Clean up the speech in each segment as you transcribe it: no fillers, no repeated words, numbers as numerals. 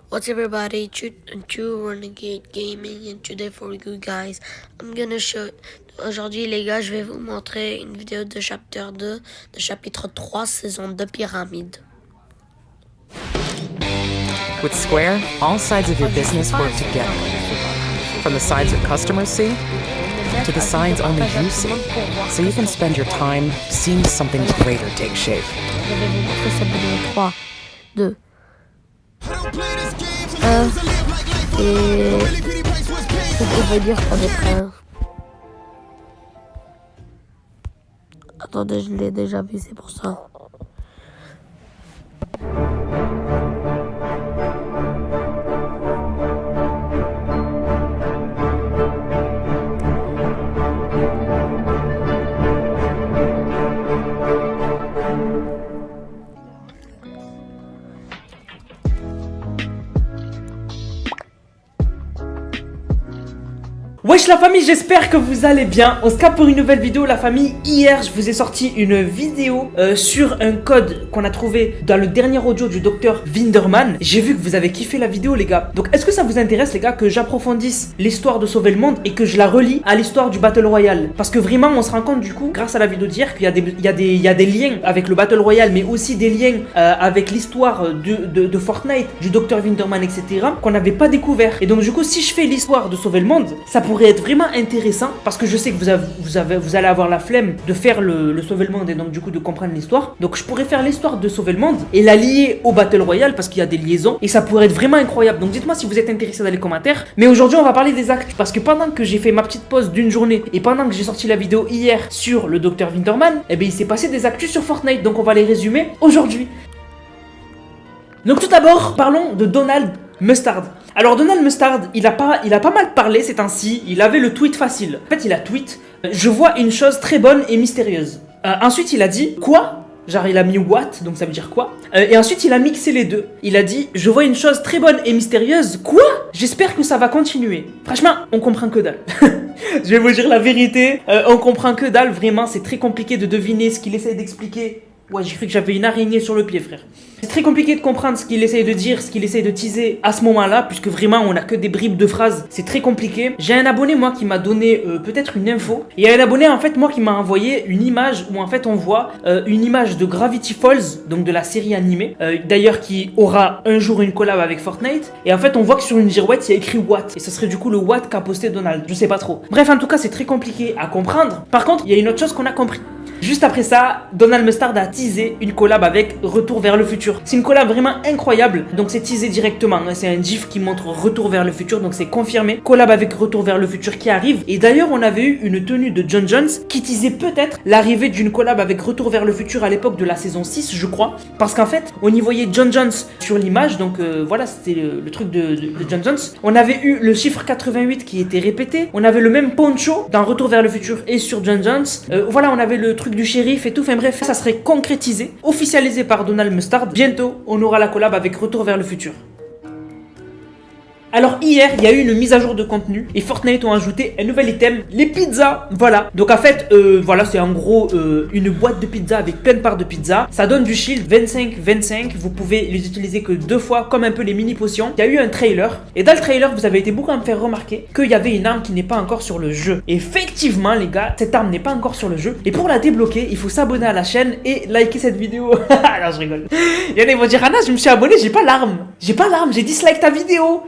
What's everybody, Chu Renegade Gaming, and today for you guys, I'm gonna show. Aujourd'hui les gars, je vais vous montrer une vidéo de chapitre 2, de chapitre 3, saison 2 Pyramide. With Square, all sides of your business work together. From the sides your customers see, to the sides only you see. So you can spend your time seeing something greater take shape. Je vais vous montrer cette vidéo 3, 2, 1, et ce qui veut dire qu'on est prêt. Attendez, je l'ai déjà vu, c'est pour ça. Wesh la famille, j'espère que vous allez bien. On se capte pour une nouvelle vidéo la famille. Hier je vous ai sorti une vidéo sur un code qu'on a trouvé dans le dernier audio du docteur Vinderman. J'ai vu que vous avez kiffé la vidéo les gars. Donc est-ce que ça vous intéresse les gars que j'approfondisse l'histoire de sauver le monde et que je la relie à l'histoire du Battle Royale? Parce que vraiment on se rend compte du coup grâce à la vidéo d'hier qu'il y a des liens avec le Battle Royale, mais aussi des liens avec l'histoire de Fortnite, du docteur Vinderman, etc. qu'on n'avait pas découvert. Et donc du coup si je fais l'histoire de sauver le monde, ça pourrait être vraiment intéressant parce que je sais que vous allez avoir la flemme de faire le sauver le monde et donc du coup de comprendre l'histoire. Donc je pourrais faire l'histoire de sauver le monde et la lier au Battle Royale parce qu'il y a des liaisons et ça pourrait être vraiment incroyable. Donc dites-moi si vous êtes intéressé dans les commentaires. Mais aujourd'hui on va parler des actus parce que pendant que j'ai fait ma petite pause d'une journée et pendant que j'ai sorti la vidéo hier sur le docteur Winterman, eh bien il s'est passé des actus sur Fortnite, donc on va les résumer aujourd'hui. Donc tout d'abord parlons de Donald Mustard. Alors Donald Mustard, il a pas mal parlé ces temps-ci, il avait le tweet facile. En fait il a tweet, je vois une chose très bonne et mystérieuse. Ensuite il a dit, quoi? Genre il a mis what, donc ça veut dire quoi? Et ensuite il a mixé les deux. Il a dit, je vois une chose très bonne et mystérieuse, quoi? J'espère que ça va continuer. Franchement, on comprend que dalle. Je vais vous dire la vérité, on comprend que dalle, vraiment c'est très compliqué de deviner ce qu'il essaie d'expliquer. Ouais, j'ai cru que j'avais une araignée sur le pied, frère. C'est très compliqué de comprendre ce qu'il essaye de dire, ce qu'il essaye de teaser à ce moment-là, puisque vraiment on a que des bribes de phrases. C'est très compliqué. J'ai un abonné, moi, qui m'a donné peut-être une info. Et il y a un abonné, en fait, moi, qui m'a envoyé une image où, en fait, on voit une image de Gravity Falls, donc de la série animée, d'ailleurs qui aura un jour une collab avec Fortnite. Et en fait, on voit que sur une girouette, il y a écrit What. Et ce serait du coup le What qu'a posté Donald. Je sais pas trop. Bref, en tout cas, c'est très compliqué à comprendre. Par contre, il y a une autre chose qu'on a compris. Juste après ça, Donald Mustard a teasé une collab avec Retour vers le futur. C'est une collab vraiment incroyable, donc c'est teasé directement. C'est un gif qui montre Retour vers le futur, donc c'est confirmé. Collab avec Retour vers le futur qui arrive. Et d'ailleurs, on avait eu une tenue de John Jones qui teasait peut-être l'arrivée d'une collab avec Retour vers le futur à l'époque de la saison 6, je crois. Parce qu'en fait, on y voyait John Jones sur l'image, donc voilà, c'était le truc de John Jones. On avait eu le chiffre 88 qui était répété. On avait le même poncho dans Retour vers le futur et sur John Jones. Voilà, on avait le truc du shérif et tout, enfin bref, ça serait concrétisé, officialisé par Donald Mustard. Bientôt, on aura la collab avec Retour vers le futur. Alors hier, il y a eu une mise à jour de contenu et Fortnite ont ajouté un nouvel item, les pizzas, voilà. Donc en fait, voilà, c'est en gros une boîte de pizza avec plein de parts de pizza. Ça donne du shield 25-25, vous pouvez les utiliser que 2 fois, comme un peu les mini potions. Il y a eu un trailer, et dans le trailer, vous avez été beaucoup à me faire remarquer qu'il y avait une arme qui n'est pas encore sur le jeu. Effectivement les gars, cette arme n'est pas encore sur le jeu, et pour la débloquer, il faut s'abonner à la chaîne et liker cette vidéo. Alors je rigole. Il y en a qui vont dire, Anna, je me suis abonné, j'ai pas l'arme, j'ai dislike ta vidéo.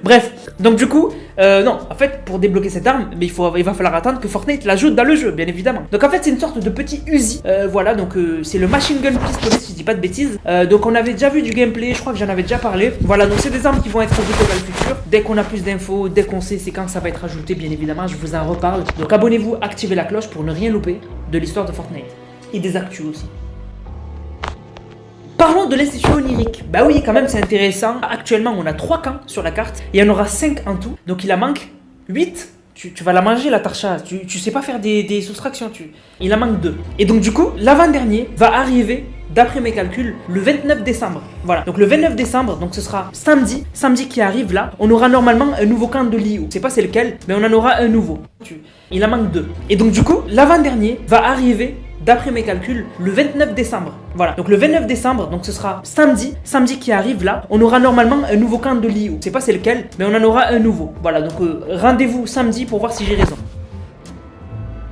Bref, donc du coup, non, en fait, pour débloquer cette arme, mais il va falloir attendre que Fortnite l'ajoute dans le jeu, bien évidemment. Donc en fait, c'est une sorte de petit Uzi, voilà, donc c'est le machine gun pistolet, si je dis pas de bêtises. Donc on avait déjà vu du gameplay, je crois que j'en avais déjà parlé. Voilà, donc c'est des armes qui vont être ajoutées dans le futur. Dès qu'on a plus d'infos, dès qu'on sait c'est quand ça va être ajouté, bien évidemment, je vous en reparle. Donc abonnez-vous, activez la cloche pour ne rien louper de l'histoire de Fortnite. Et des actus aussi. Parlons de l'Institut Onirique. Bah oui, quand même, c'est intéressant. Actuellement, on a 3 camps sur la carte. Et il y en aura 5 en tout. Donc il en manque 8. Tu vas la manger, la tarcha. Tu sais pas faire des soustractions. Il en manque 2. Et donc du coup, l'avant-dernier va arriver, d'après mes calculs, le 29 décembre. Voilà. Donc le 29 décembre, donc ce sera samedi. Samedi qui arrive là, on aura normalement un nouveau camp de Liu. Je sais pas c'est lequel, mais on en aura un nouveau. Il en manque 2. Et donc du coup, l'avant-dernier va arriver d'après mes calculs, le 29 décembre. Voilà, donc le 29 décembre, donc ce sera samedi qui arrive là, on aura normalement un nouveau camp de Liu. Je sais pas c'est lequel, mais on en aura un nouveau. Voilà, donc rendez-vous samedi pour voir si j'ai raison.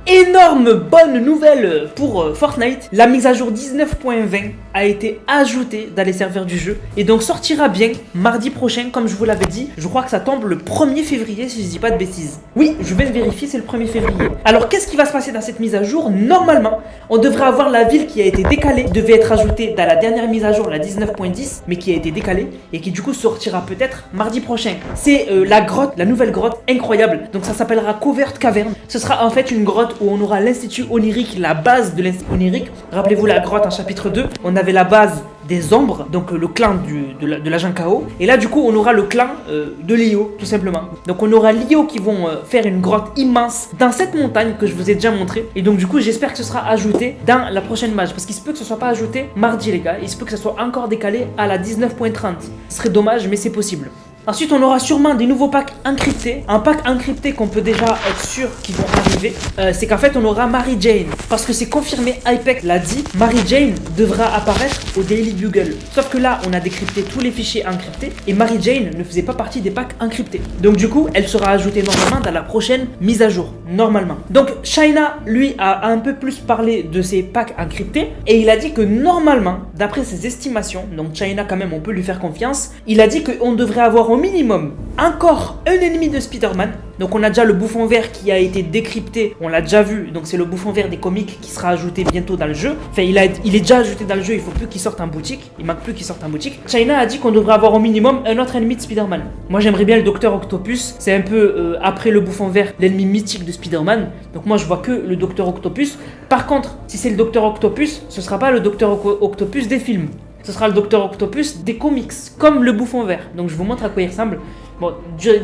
Énorme bonne nouvelle pour Fortnite, la mise à jour 19.20 a été ajoutée dans les serveurs du jeu et donc sortira bien mardi prochain comme je vous l'avais dit. Je crois que ça tombe le 1er février si je dis pas de bêtises. Oui, je viens de vérifier, c'est le 1er février. Alors qu'est-ce qui va se passer dans cette mise à jour? Normalement, on devrait avoir la ville qui a été décalée, devait être ajoutée dans la dernière mise à jour, la 19.10, mais qui a été décalée et qui du coup sortira peut-être mardi prochain. C'est la grotte, la nouvelle grotte incroyable. Donc ça s'appellera Covert Cavern. Ce sera en fait une grotte où on aura l'Institut Onirique, la base de l'Institut Onirique. Rappelez-vous la grotte en chapitre 2, on avait la base des ombres, donc le clan de l'agent KO. Et là du coup on aura le clan de Leo, tout simplement. Donc on aura Leo qui vont faire une grotte immense dans cette montagne que je vous ai déjà montré. Et donc du coup j'espère que ce sera ajouté dans la prochaine match, parce qu'il se peut que ce soit pas ajouté mardi les gars, il se peut que ce soit encore décalé à la 19.30. Ce serait dommage mais c'est possible. Ensuite, on aura sûrement des nouveaux packs encryptés. Un pack encrypté qu'on peut déjà être sûr qu'ils vont arriver, c'est qu'en fait, on aura Mary Jane. Parce que c'est confirmé, Hypex l'a dit, Mary Jane devra apparaître au Daily Bugle. Sauf que là, on a décrypté tous les fichiers encryptés et Mary Jane ne faisait pas partie des packs encryptés. Donc du coup, elle sera ajoutée normalement dans la prochaine mise à jour. Normalement. Donc, China, lui, a un peu plus parlé de ses packs encryptés et il a dit que normalement, d'après ses estimations, donc China quand même, on peut lui faire confiance, il a dit qu'on devrait avoir au minimum encore un ennemi de Spider-Man. Donc on a déjà le bouffon vert qui a été décrypté, on l'a déjà vu, donc c'est le bouffon vert des comics qui sera ajouté bientôt dans le jeu. Enfin il est déjà ajouté dans le jeu, il faut plus qu'il sorte en boutique, il manque plus qu'il sorte en boutique. China a dit qu'on devrait avoir au minimum un autre ennemi de Spider-Man. Moi j'aimerais bien le Docteur Octopus, c'est un peu après le bouffon vert, l'ennemi mythique de Spider-Man. Donc moi je vois que le Docteur Octopus. Par contre, si c'est le Docteur Octopus, ce sera pas le Docteur Octopus des films. Ce sera le Docteur Octopus des comics, comme le bouffon vert. Donc je vous montre à quoi il ressemble. Bon,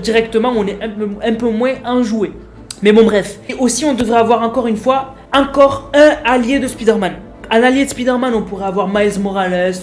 directement, on est un peu moins enjoué. Mais bon, bref. Et aussi, on devrait avoir encore une fois, encore un allié de Spider-Man. Un allié de Spider-Man, on pourrait avoir Miles Morales,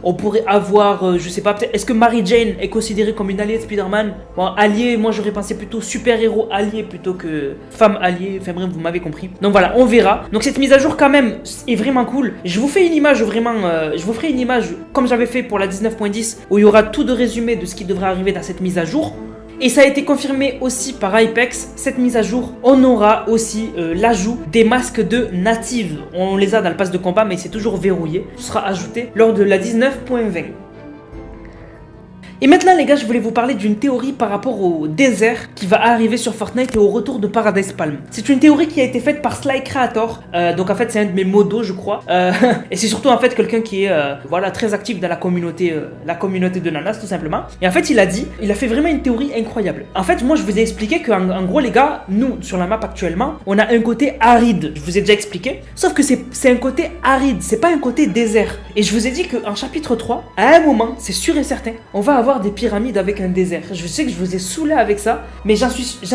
on pourrait avoir, je sais pas, peut-être, est-ce que Mary Jane est considérée comme une alliée de Spider-Man? Bon, allié, moi j'aurais pensé plutôt super-héros allié plutôt que femme alliée, enfin bref, vous m'avez compris. Donc voilà, on verra. Donc cette mise à jour quand même est vraiment cool. Je vous fais une image vraiment, je vous ferai une image comme j'avais fait pour la 19.10 où il y aura tout de résumé de ce qui devrait arriver dans cette mise à jour. Et ça a été confirmé aussi par Hypex, cette mise à jour, on aura aussi l'ajout des masques de native. On les a dans le pass de combat mais c'est toujours verrouillé. Ce sera ajouté lors de la 19.20. Et maintenant les gars, je voulais vous parler d'une théorie par rapport au désert qui va arriver sur Fortnite et au retour de Paradise Palm. C'est une théorie qui a été faite par Sly Creator, donc en fait c'est un de mes modos je crois, et c'est surtout en fait quelqu'un qui est voilà, très actif dans la communauté de Nanas tout simplement. Et en fait il a fait vraiment une théorie incroyable. En fait moi je vous ai expliqué qu'en gros les gars, nous sur la map actuellement, on a un côté aride, je vous ai déjà expliqué, sauf que c'est un côté aride, c'est pas un côté désert. Et je vous ai dit qu'en chapitre 3, à un moment, c'est sûr et certain, on va avoir des pyramides avec un désert. Je sais que je vous ai saoulé avec ça, mais j'en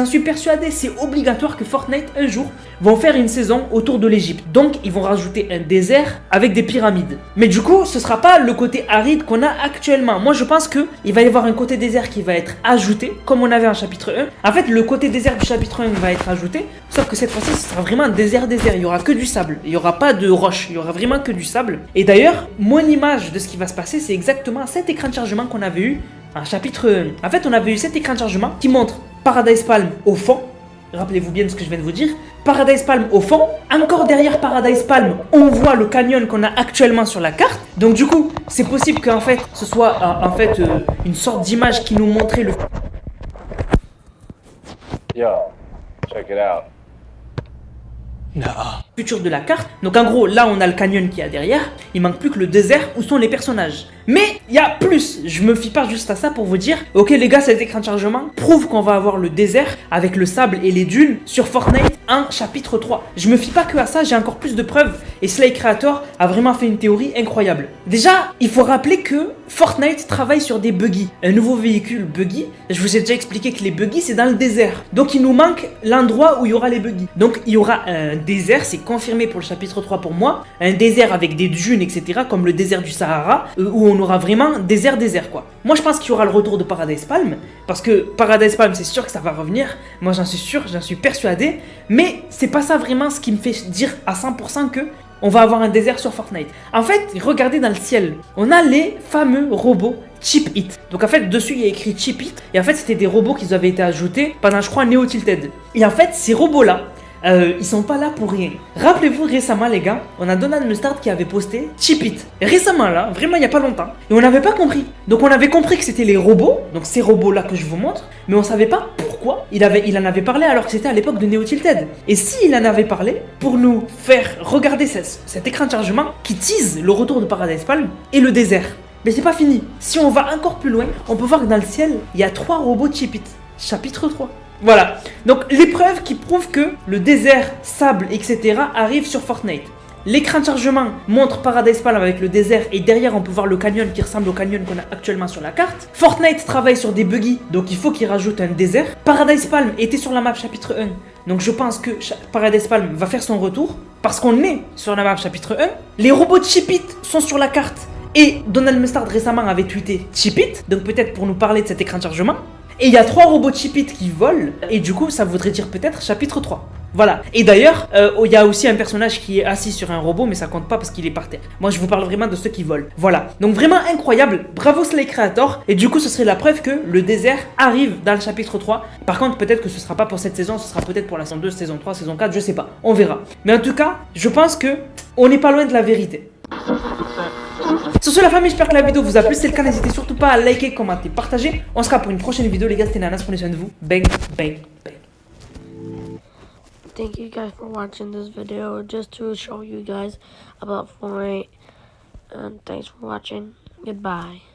suis persuadé, c'est obligatoire que Fortnite un jour vont faire une saison autour de l'Égypte. Donc ils vont rajouter un désert avec des pyramides. Mais du coup, ce sera pas le côté aride qu'on a actuellement. Moi je pense que il va y avoir un côté désert qui va être ajouté, comme on avait en chapitre 1. En fait, le côté désert du chapitre 1 va être ajouté, sauf que cette fois-ci, ce sera vraiment un désert. Il y aura que du sable, il y aura pas de roche, il y aura vraiment que du sable. Et d'ailleurs, mon image de ce qui va se passer, c'est exactement cet écran de chargement qu'on avait eu en chapitre 1. En fait, on avait eu cet écran de chargement qui montre Paradise Palm au fond. Rappelez-vous bien de ce que je viens de vous dire. Paradise Palm au fond. Encore derrière Paradise Palm, on voit le canyon qu'on a actuellement sur la carte. Donc du coup, c'est possible qu'en fait, ce soit une sorte d'image qui nous montrait le... Yo, check it out. futur de la carte. Donc en gros, là on a le canyon qui est derrière. Il manque plus que le désert où sont les personnages. Mais il y a plus. Je me fie pas juste à ça pour vous dire, ok les gars, cet écran de chargement prouve qu'on va avoir le désert avec le sable et les dunes sur Fortnite en chapitre 3. Je me fie pas que à ça, j'ai encore plus de preuves. Et Sly Creator a vraiment fait une théorie incroyable. Déjà, il faut rappeler que Fortnite travaille sur des buggy. Un nouveau véhicule buggy. Je vous ai déjà expliqué que les buggy c'est dans le désert. Donc il nous manque l'endroit où il y aura les buggy. Donc il y aura un désert, c'est confirmé pour le chapitre 3 pour moi. Un désert avec des dunes, etc. Comme le désert du Sahara, où on aura vraiment désert quoi. Moi je pense qu'il y aura le retour de Paradise Palm. Parce que Paradise Palm c'est sûr que ça va revenir. Moi j'en suis sûr, j'en suis persuadé. Mais c'est pas ça vraiment ce qui me fait dire à 100% que on va avoir un désert sur Fortnite. En fait, regardez dans le ciel, on a les fameux robots Cheap It. Donc en fait, dessus il y a écrit Cheap It. Et en fait, c'était des robots qui avaient été ajoutés pendant, je crois, Neo Tilted. Et en fait, ces robots-là, ils sont pas là pour rien. Rappelez-vous récemment les gars, on a Donald Mustard qui avait posté Cheap It. Récemment là, vraiment il y a pas longtemps. Et on n'avait pas compris. Donc on avait compris que c'était les robots, donc ces robots là que je vous montre, mais on savait pas pourquoi il en avait parlé alors que c'était à l'époque de Neo Tilted. Et s'il en avait parlé, pour nous faire regarder cet écran de chargement qui tease le retour de Paradise Palm et le désert. Mais c'est pas fini. Si on va encore plus loin, on peut voir que dans le ciel, il y a 3 robots Cheap It. Chapitre 3. Voilà, donc l'épreuve qui prouve que le désert, sable, etc. arrive sur Fortnite. L'écran de chargement montre Paradise Palm avec le désert et derrière on peut voir le canyon qui ressemble au canyon qu'on a actuellement sur la carte. Fortnite travaille sur des buggy, donc il faut qu'il rajoute un désert. Paradise Palm était sur la map chapitre 1, donc je pense que Paradise Palm va faire son retour parce qu'on est sur la map chapitre 1. Les robots de Cheap It sont sur la carte et Donald Mustard récemment avait tweeté Cheap It, donc peut-être pour nous parler de cet écran de chargement. Et il y a 3 robots Cheap It qui volent, et du coup ça voudrait dire peut-être chapitre 3. Voilà. Et d'ailleurs, il y a aussi un personnage qui est assis sur un robot, mais ça compte pas parce qu'il est par terre. Moi je vous parle vraiment de ceux qui volent. Voilà. Donc vraiment incroyable, bravo Slay Creator. Et du coup ce serait la preuve que le désert arrive dans le chapitre 3. Par contre peut-être que ce sera pas pour cette saison, ce sera peut-être pour la saison 2, saison 3, saison 4, je sais pas. On verra. Mais en tout cas, je pense que on n'est pas loin de la vérité. Sur ce la famille, j'espère que la vidéo vous a plu. Si c'est le cas, n'hésitez surtout pas à liker, commenter, partager. On se sera pour une prochaine vidéo les gars, c'était Nanas, prenez soin de vous. Bang, bang, bang. Thank you guys for watching this video, just to show you guys about Fortnite. And thanks for watching. Goodbye.